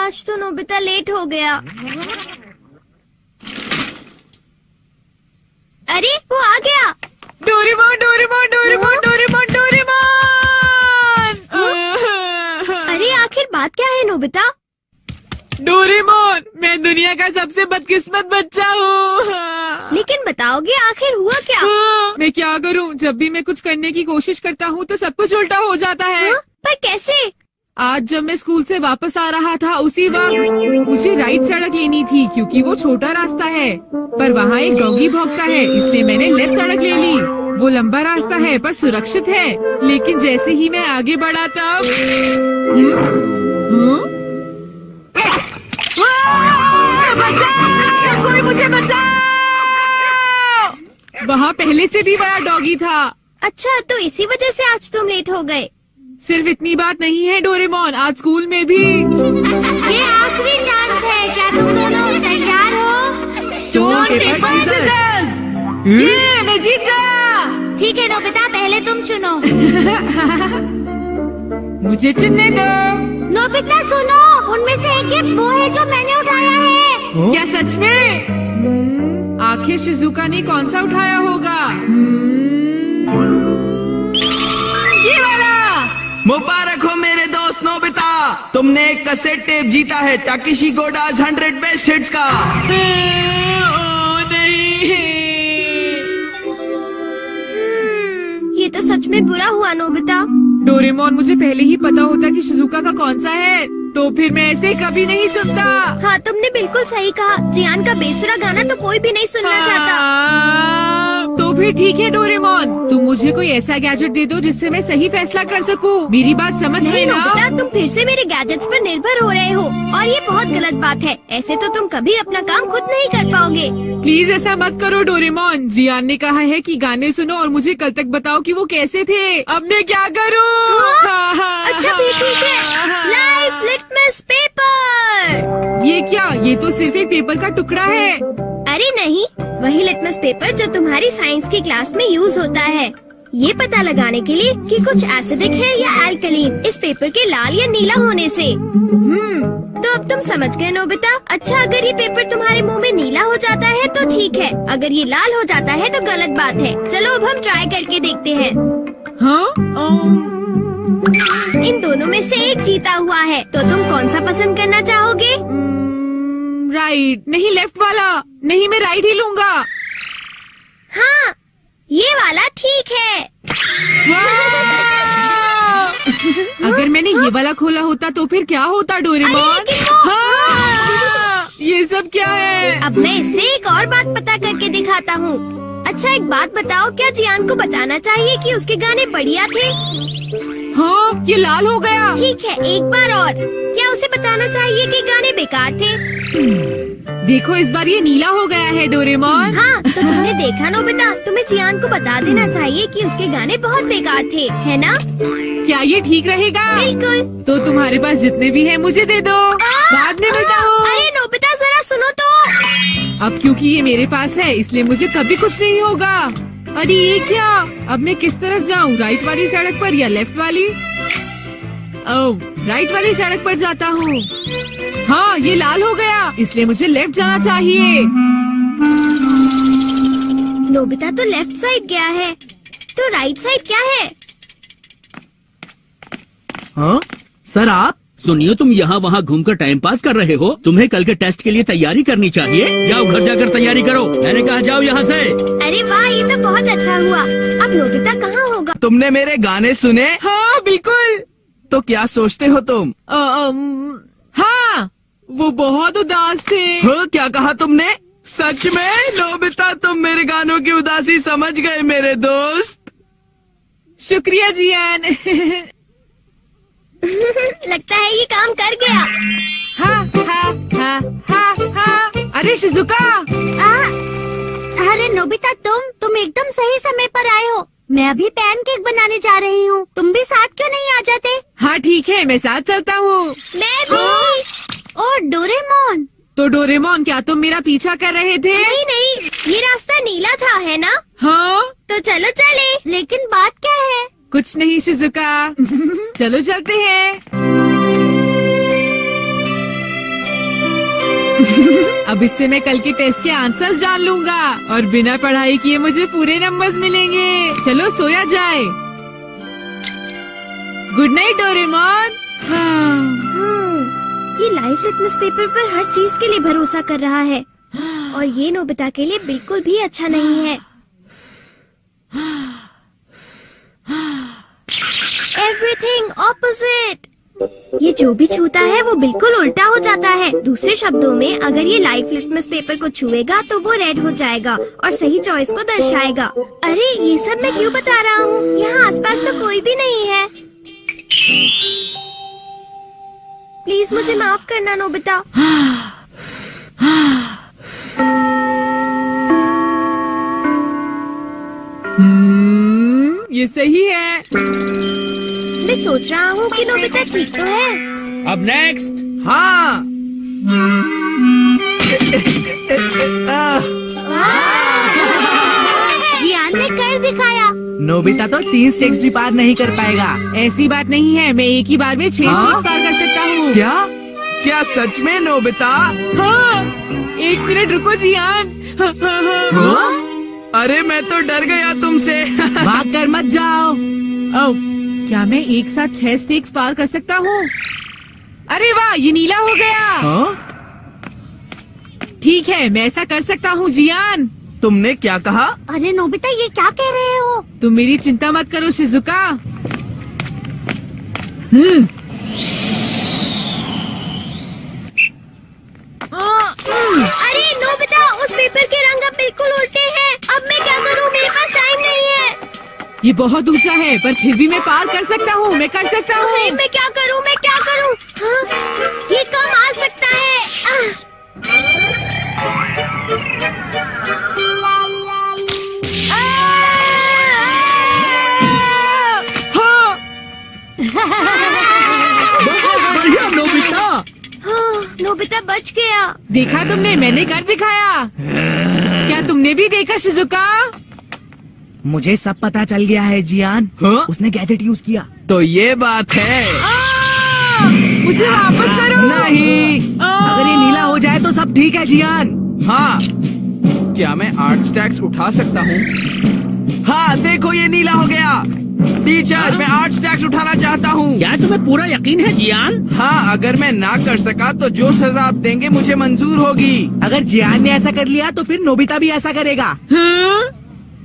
आज तो Nobita late हो गया। अरे वो आ गया। Doraemon Doraemon Doraemon Doraemon Doraemon. अरे आखिर बात क्या है नोबिता? डोरेमोन, मैं दुनिया का सबसे बदकिस्मत बच्चा हूँ। लेकिन बताओगे आखिर हुआ क्या? मैं क्या करूँ, जब भी मैं कुछ करने की कोशिश करता हूँ तो सब कुछ उल्टा हो जाता है। पर कैसे? आज जब मैं स्कूल से वापस आ रहा था उसी वक्त मुझे राइट सड़क लेनी थी क्योंकि वो छोटा रास्ता है, पर वहाँ एक डॉगी भौंकता है, इसलिए मैंने लेफ्ट सड़क ले ली। वो लंबा रास्ता है पर सुरक्षित है, लेकिन जैसे ही मैं आगे बढ़ा तब बचाओ! कोई मुझे बचाओ! वहाँ पहले से भी बड़ा डॉगी था। अच्छा, तो इसी वजह से आज तुम लेट हो गए। सिर्फ इतनी बात नहीं है डोरेमोन, आज स्कूल में भी। ये आखिरी चांस है, क्या तुम दोनों तैयार हो? Stone paper scissors. ये मैं जीत गया। ठीक है नोबिता, पहले तुम चुनो। मुझे चुनने दो। नोबिता सुनो, उनमें से एक गिफ्ट वो है जो मैंने उठाया है। क्या सच में? आखिर शिजुका ने कौन सा उठाया होगा? ये वाला। मुबारक हो मेरे दोस्त नोबिता, तुमने एक कैसेट टेप जीता है टाकेशी गोडाज 100 बेस्ट हिट्स का। ओ नहीं। ये तो सच में बुरा हुआ नोबिता। डोरेमोन, मुझे पहले ही पता होता कि शिजुका का कौन सा है तो फिर मैं ऐसे कभी नहीं चुनता। हाँ, तुमने बिल्कुल सही कहा। जियान का बेसुरा गाना तो कोई भी नहीं सुनना चाहता। तो फिर ठीक है डोरेमोन, तुम मुझे कोई ऐसा गैजेट दे दो जिससे मैं सही फैसला कर सकूं। मेरी बात समझ गए ना? नोबिता, तुम फिर से मेरे गैजेट्स पर निर्भर हो रहे हो और ये बहुत गलत बात है। ऐसे तो तुम कभी अपना काम खुद नहीं कर पाओगे। प्लीज ऐसा मत करो डोरेमोन। जियान ने कहा है कि गाने सुनो और मुझे कल तक बताओ कि वो कैसे थे। अब मैं क्या करूं? अच्छा भी ठीक है। Life litmus paper. ये क्या? ये तो सिर्फ एक पेपर का टुकड़ा है। अरे नहीं, वही लिटमस पेपर जो तुम्हारी साइंस की क्लास में यूज होता है, ये पता लगाने के लिए कि कुछ एसिडिक है या एल्कलीन इस पेपर के लाल या नीला होने से। तो अब तुम समझ गए नोबिता। अच्छा, अगर ये पेपर तुम्हारे मुंह में नीला हो जाता है तो ठीक है, अगर ये लाल हो जाता है तो गलत बात है। चलो अब हम ट्राई करके देखते हैं। हाँ? इन दोनों में से एक जीता हुआ है, तो तुम कौन सा पसंद करना चाहोगे? राइट। नहीं, लेफ्ट वाला। नहीं, मैं राइट ही लूंगा। हाँ, ये वाला ठीक है। अगर मैंने ये वाला खोला होता तो फिर क्या होता डोरेमोन? ये सब क्या है? अब मैं इससे एक और बात पता करके दिखाता हूँ। अच्छा, एक बात बताओ, क्या जियान को बताना चाहिए कि उसके गाने बढ़िया थे? हाँ, ये लाल हो गया। ठीक है, एक बार और। क्या उसे बताना चाहिए कि गाने बेकार थे? देखो, इस बार ये नीला हो गया है डोरेमोन। हाँ, तो तुमने देखा नोबिता, तुम्हें जियान को बता देना चाहिए कि उसके गाने बहुत बेकार थे, है ना? क्या ये ठीक रहेगा? बिल्कुल। तो तुम्हारे पास जितने भी हैं मुझे दे दो, बाद में बताओ। अरे नोबिता, जरा सुनो तो। अब क्योंकि ये मेरे पास है इसलिए मुझे कभी कुछ नहीं होगा। अरे ये क्या? अब मैं किस तरफ जाऊँ, राइट वाली सड़क पर या लेफ्ट वाली? ओह, राइट वाली सड़क पर जाता हूँ। हाँ, ये लाल हो गया, इसलिए मुझे लेफ्ट जाना चाहिए। नोबिता तो लेफ्ट साइड गया है, तो राइट साइड क्या है? हाँ सर, आप सुनिए, तुम यहाँ वहाँ घूमकर टाइम पास कर रहे हो। तुम्हें कल के टेस्ट के लिए तैयारी करनी चाहिए। जाओ घर जाकर तैयारी करो। मैंने कहा जाओ यहाँ से। अरे वाह, ये तो बहुत अच्छा हुआ। अब नोबिता कहाँ होगा? तुमने मेरे गाने सुने? हाँ बिल्कुल। तो क्या सोचते हो तुम? हाँ, वो बहुत उदास थे। हाँ, क्या कहा तुमने? सच में नोबिता, तुम मेरे गानों की उदासी समझ गए मेरे दोस्त। शुक्रिया जियान। लगता है ये काम कर गया। हाँ हाँ हाँ हाँ हाँ। अरे शिजुका। अरे नोबिता, तुम एकदम सही समय पर आए हो। मैं अभी पैनकेक बनाने जा रही हूँ। तुम भी साथ क्यों नहीं आ जाते? हाँ ठीक है, मैं साथ चलता हूँ। मैं भी। और डोरेमोन। तो डोरेमोन, क्या तुम मेरा पीछा कर रहे थे? नहीं नहीं, ये रास्ता नीला था, है ना? हाँ। तो चलो चले। लेकिन बात क्या है? कुछ नहीं शिजुका। चलो चलते हैं। अब इससे मैं कल के टेस्ट के आंसर्स जान लूंगा और बिना पढ़ाई किए मुझे पूरे नंबर्स मिलेंगे। चलो सोया जाए। Good night Doraemon. ये लाइफ लिटमस पेपर पर हर चीज के लिए भरोसा कर रहा है और ये नोबिता के लिए बिल्कुल भी अच्छा नहीं है। Everything opposite. ये जो भी छूता है वो बिल्कुल उल्टा हो जाता है। दूसरे शब्दों में अगर ये लाइफ लिटमस पेपर को छुएगा तो वो रेड हो जाएगा और सही चॉइस को दर्शाएगा। अरे ये सब मैं क्यों बता रहा हूँ? यहाँ आसपास तो कोई भी नहीं है। प्लीज मुझे माफ करना नोबिता। ये सही है। मैं सोच रहा हूँ कि नोबिता ठीक तो है। अब नेक्स्ट। हाँ। जियान ने कर दिखाया। नोबिता तो 3 स्टेप्स भी पार नहीं कर पाएगा। ऐसी बात नहीं है, मैं एक ही बार में 6 स्टेज पार कर सकता हूँ। क्या? क्या सच में नोबिता? हाँ, 1 मिनट रुको जियान। अरे मैं तो डर गया तुमसे। भाग कर मत जाओ। ओह, क्या मैं एक साथ 6 स्टेक्स पार कर सकता हूँ? अरे वाह, ये नीला हो गया। हाँ? ठीक है, मैं ऐसा कर सकता हूँ जियान। तुमने क्या कहा? अरे नोबिता ये क्या कह रहे हो? तुम मेरी चिंता मत करो शिजुका। अरे नोबिता उस पेपर के रंग अब बिल्कुल उल्टे हैं। अब मैं क्या करूँ? मेरे पास टाइम नहीं है। ये बहुत ऊंचा है पर फिर भी मैं पार कर सकता हूँ। मैं कर सकता अरे हूँ। मैं क्या करूँ? मैं क्या करूँ? हाँ? ये कम आ सकता है। हाँ, बढ़िया नोबिता। हाँ, नोबिता बच गया। देखा तुमने, मैंने कर दिखाया। क्या तुमने भी देखा शिजुका? मुझे सब पता चल गया है जियान। हाँ? उसने गैजेट यूज किया। तो ये बात है। मुझे वापस करो। नहीं। अगर ये नीला हो जाए तो सब ठीक है जियान। हाँ। क्या मैं 8 स्टैक्स उठा सकता हूँ? हाँ देखो ये नीला हो गया। टीचर मैं 8 स्टैक्स उठाना चाहता हूँ। क्या तुम्हें पूरा यकीन है जियान? हाँ अगर मैं ना कर सका तो जो सजा आप देंगे मुझे मंजूर होगी। अगर जियान ने ऐसा कर लिया तो फिर नोबिता भी ऐसा करेगा। हाँ?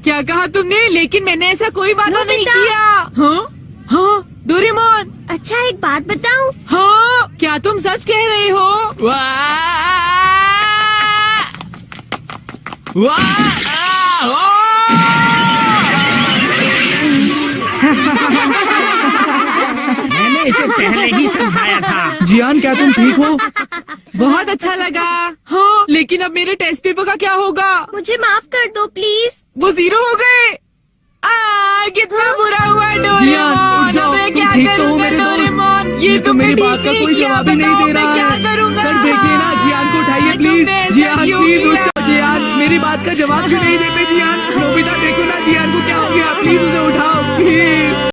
क्या कहा तुमने? लेकिन मैंने ऐसा कोई वादा नहीं नोबिता! किया। हाँ? हाँ? डोरेमोन। अच्छा एक बात बताऊँ? हाँ? क्या तुम सच कह रहे हो? वाह! मैंने इसे पहले ही समझाया था। जियान क्या तुम ठीक हो? बहुत अच्छा लगा। हाँ, लेकिन अब मेरे टेस्ट पेपर का क्या होगा? मुझे माफ कर दो प्लीज। वो 0 हो गए। कितना बुरा हुआ जियान, डोरेमोन। उठ जाओ, अब मैं तुम क्या ठीक तो हो करूँगा मेरे दोस्त? डोरेमोन? ये तो तुमने मेरी ठीक बात का नहीं कोई किया, जवाब ही नहीं बताओ दे मैं रहा क्या है। करूँगा? सर देखिए ना, जियान को उठाइए प्लीज। तुमने ऐसा जियान क्यों प्लीज उठ किया? जाओ। जियान मेरी बात का जवाब क्यों नहीं देते? जियान, नोबिता देखो ना जियान को क्या हो गया। प्लीज उसे उठाओ प्लीज।